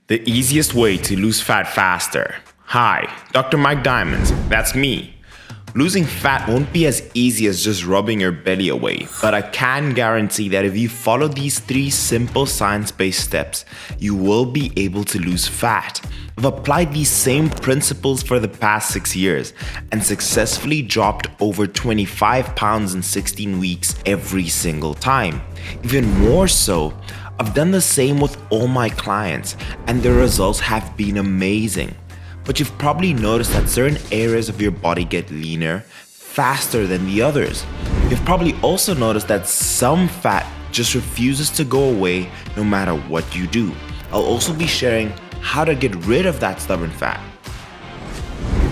The easiest way to lose fat faster. Hi, Dr. Mike Diamonds, that's me. Losing fat won't be as easy as just rubbing your belly away, but I can guarantee that if you follow these 3 simple science-based steps, you will be able to lose fat. I've applied these same principles for the past 6 years and successfully dropped over 25 pounds in 16 weeks every single time. Even more so, I've done the same with all my clients and the results have been amazing. But you've probably noticed that certain areas of your body get leaner faster than the others. You've probably also noticed that some fat just refuses to go away no matter what you do. I'll also be sharing how to get rid of that stubborn fat.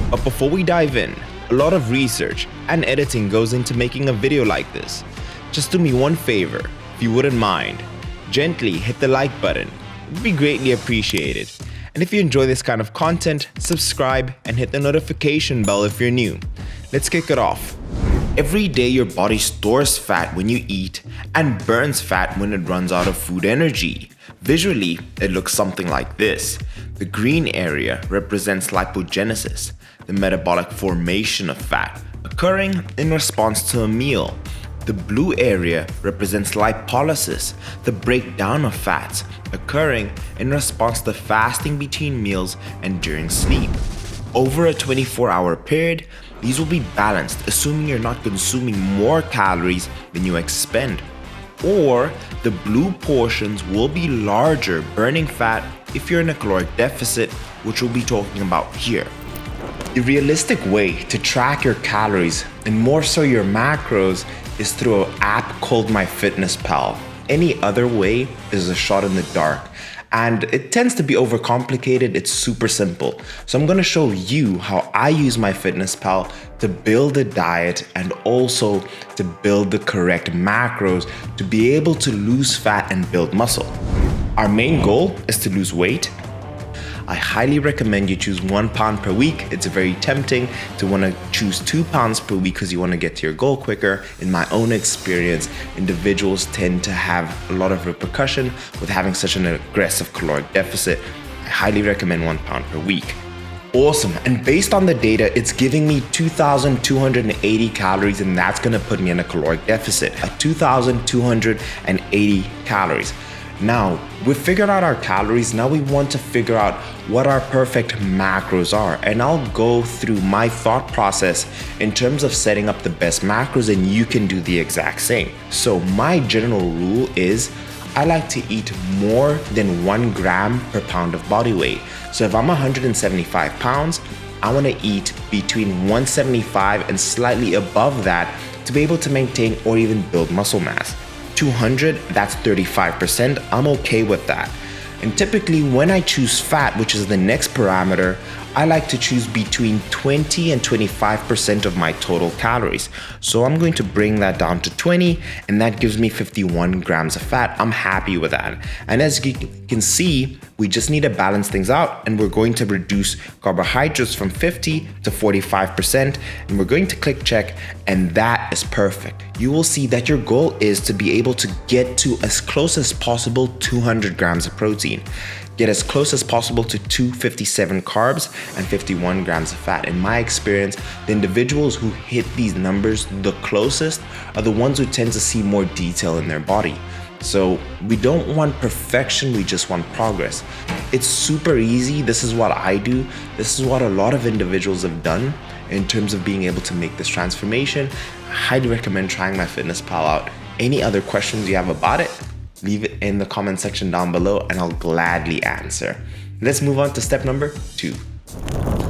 But before we dive in, a lot of research and editing goes into making a video like this. Just do me one favor, if you wouldn't mind, gently hit the like button. It would be greatly appreciated. And if you enjoy this kind of content, subscribe and hit the notification bell if you're new. Let's kick it off. Every day your body stores fat when you eat and burns fat when it runs out of food energy. Visually, it looks something like this. The green area represents lipogenesis, the metabolic formation of fat, occurring in response to a meal. The blue area represents lipolysis, the breakdown of fats, occurring in response to fasting between meals and during sleep. Over a 24-hour period, these will be balanced, assuming you're not consuming more calories than you expend. Or the blue portions will be larger, burning fat if you're in a caloric deficit, which we'll be talking about here. The realistic way to track your calories, and more so your macros, is through an app called MyFitnessPal. Any other way is a shot in the dark, and it tends to be overcomplicated. It's super simple. So I'm going to show you how I use MyFitnessPal to build a diet and also to build the correct macros to be able to lose fat and build muscle. Our main goal is to lose weight. I highly recommend you choose 1 pound per week. It's very tempting to want to choose 2 pounds per week because you want to get to your goal quicker. In my own experience, individuals tend to have a lot of repercussion with having such an aggressive caloric deficit. I highly recommend 1 pound per week. Awesome, and based on the data, it's giving me 2,280 calories, and that's gonna put me in a caloric deficit at 2,280 calories. Now, we've figured out our calories. Now we want to figure out what our perfect macros are. And I'll go through my thought process in terms of setting up the best macros, and you can do the exact same. So my general rule is I like to eat more than 1 gram per pound of body weight. So if I'm 175 pounds, I want to eat between 175 and slightly above that to be able to maintain or even build muscle mass. 200, that's 35%. I'm okay with that. And typically when I choose fat, which is the next parameter, I like to choose between 20 and 25% of my total calories. So I'm going to bring that down to 20, and that gives me 51 grams of fat. I'm happy with that. And as you can see, we just need to balance things out, and we're going to reduce carbohydrates from 50 to 45%, and we're going to click check, and that is perfect. You will see that your goal is to be able to get to as close as possible 200 grams of protein. Get as close as possible to 257 carbs and 51 grams of fat. In my experience, the individuals who hit these numbers the closest are the ones who tend to see more detail in their body. So we don't want perfection, we just want progress. It's super easy. This is what I do. This is what a lot of individuals have done in terms of being able to make this transformation. I highly recommend trying MyFitnessPal out. Any other questions you have about it, leave it in the comment section down below and I'll gladly answer. Let's move on to step number 2.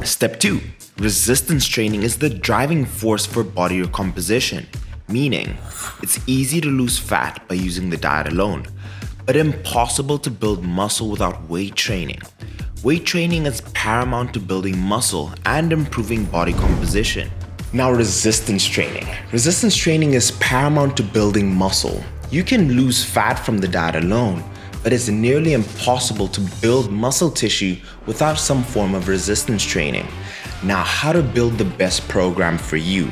Step 2, resistance training is the driving force for body composition, meaning it's easy to lose fat by using the diet alone, but impossible to build muscle without weight training. Weight training is paramount to building muscle and improving body composition. Now, resistance training. Resistance training is paramount to building muscle. You can lose fat from the diet alone, but it's nearly impossible to build muscle tissue without some form of resistance training. Now, how to build the best program for you?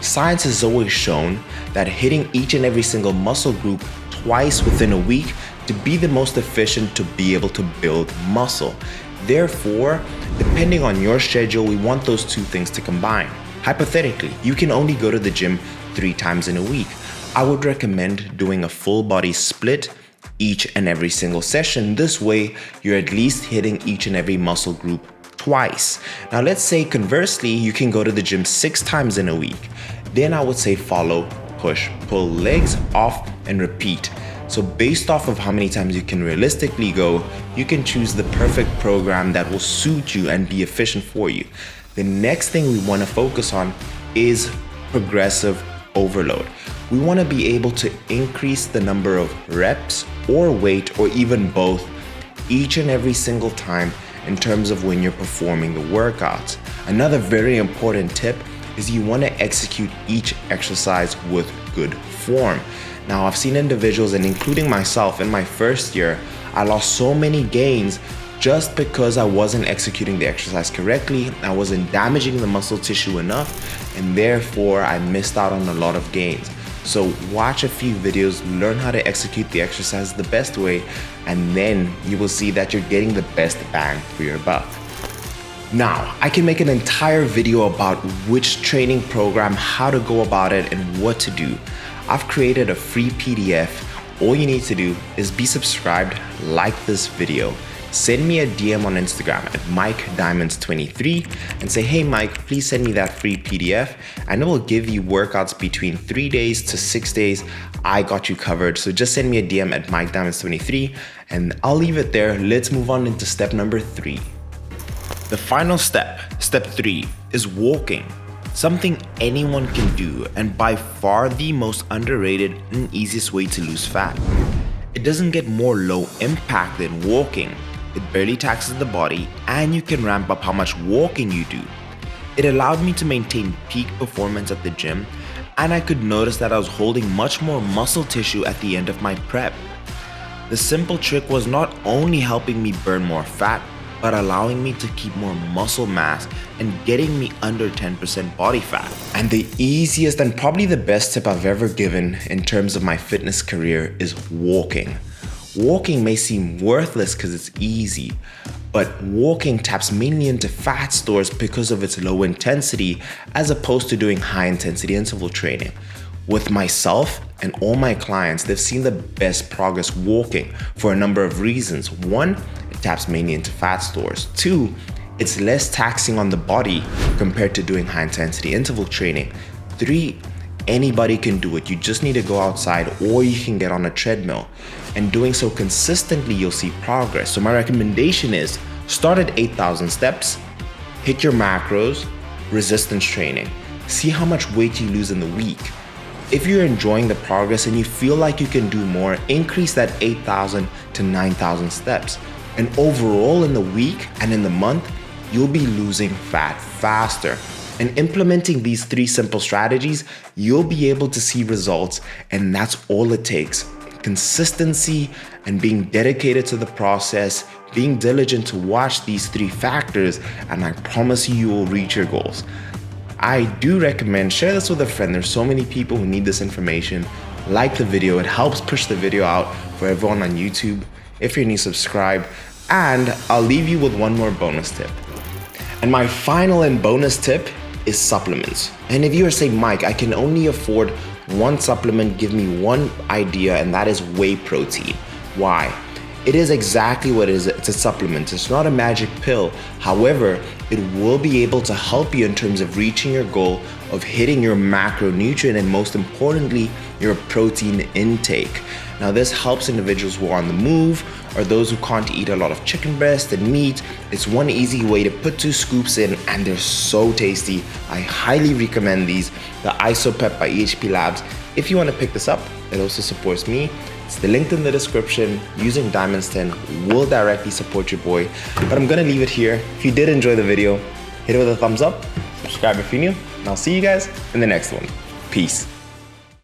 Science has always shown that hitting each and every single muscle group twice within a week to be the most efficient to be able to build muscle. Therefore, depending on your schedule, we want those two things to combine. Hypothetically, you can only go to the gym 3 times in a week. I would recommend doing a full body split each and every single session. This way, you're at least hitting each and every muscle group twice. Now, let's say conversely, you can go to the gym 6 times in a week. Then I would say follow, push, pull legs off and repeat. So based off of how many times you can realistically go, you can choose the perfect program that will suit you and be efficient for you. The next thing we want to focus on is progressive overload. We want to be able to increase the number of reps or weight or even both each and every single time in terms of when you're performing the workouts. Another very important tip is you want to execute each exercise with good form. Now, I've seen individuals, and including myself in my first year, I lost so many gains just because I wasn't executing the exercise correctly. I wasn't damaging the muscle tissue enough, and therefore I missed out on a lot of gains. So watch a few videos, learn how to execute the exercise the best way, and then you will see that you're getting the best bang for your buck. Now, I can make an entire video about which training program, how to go about it, and what to do. I've created a free PDF. All you need to do is be subscribed, like this video, send me a DM on Instagram at MikeDiamonds23 and say, hey Mike, please send me that free PDF, and it will give you workouts between 3 days to 6 days. I got you covered. So just send me a DM at MikeDiamonds23 and I'll leave it there. Let's move on into step number 3. The final step, step 3, is walking. Something anyone can do, and by far the most underrated and easiest way to lose fat. It doesn't get more low impact than walking. It barely taxes the body, and you can ramp up how much walking you do. It allowed me to maintain peak performance at the gym, and I could notice that I was holding much more muscle tissue at the end of my prep. The simple trick was not only helping me burn more fat, but allowing me to keep more muscle mass and getting me under 10% body fat. And the easiest and probably the best tip I've ever given in terms of my fitness career is walking. Walking may seem worthless because it's easy, but walking taps mainly into fat stores because of its low intensity as opposed to doing high intensity interval training. With myself and all my clients, they've seen the best progress walking for a number of reasons. 1, it taps mainly into fat stores. 2, it's less taxing on the body compared to doing high intensity interval training. 3, anybody can do it. You just need to go outside or you can get on a treadmill. And doing so consistently, you'll see progress. So my recommendation is start at 8,000 steps, hit your macros, resistance training. See how much weight you lose in the week. If you're enjoying the progress and you feel like you can do more, increase that 8,000 to 9,000 steps. And overall in the week and in the month, you'll be losing fat faster. And implementing these 3 simple strategies, you'll be able to see results, and that's all it takes. Consistency and being dedicated to the process, being diligent to watch these 3 factors, and I promise you will reach your goals. I do recommend share this with a friend. There's so many people who need this information. Like the video, it helps push the video out for everyone on YouTube. If you're new, subscribe, and I'll leave you with one more bonus tip. And my final and bonus tip is supplements. And if you are saying, Mike, I can only afford one supplement, give me one idea, and that is whey protein. Why? It is exactly what it is. It's a supplement. It's not a magic pill. However, it will be able to help you in terms of reaching your goal of hitting your macronutrient and most importantly, your protein intake. Now, this helps individuals who are on the move or those who can't eat a lot of chicken breast and meat. It's one easy way to put 2 scoops in, and they're so tasty. I highly recommend these, the IsoPep by EHP Labs. If you want to pick this up, it also supports me. It's the link in the description. Using Diamonds 10 will directly support your boy. But I'm gonna leave it here. If you did enjoy the video, hit it with a thumbs up, subscribe if you're new, and I'll see you guys in the next one. Peace.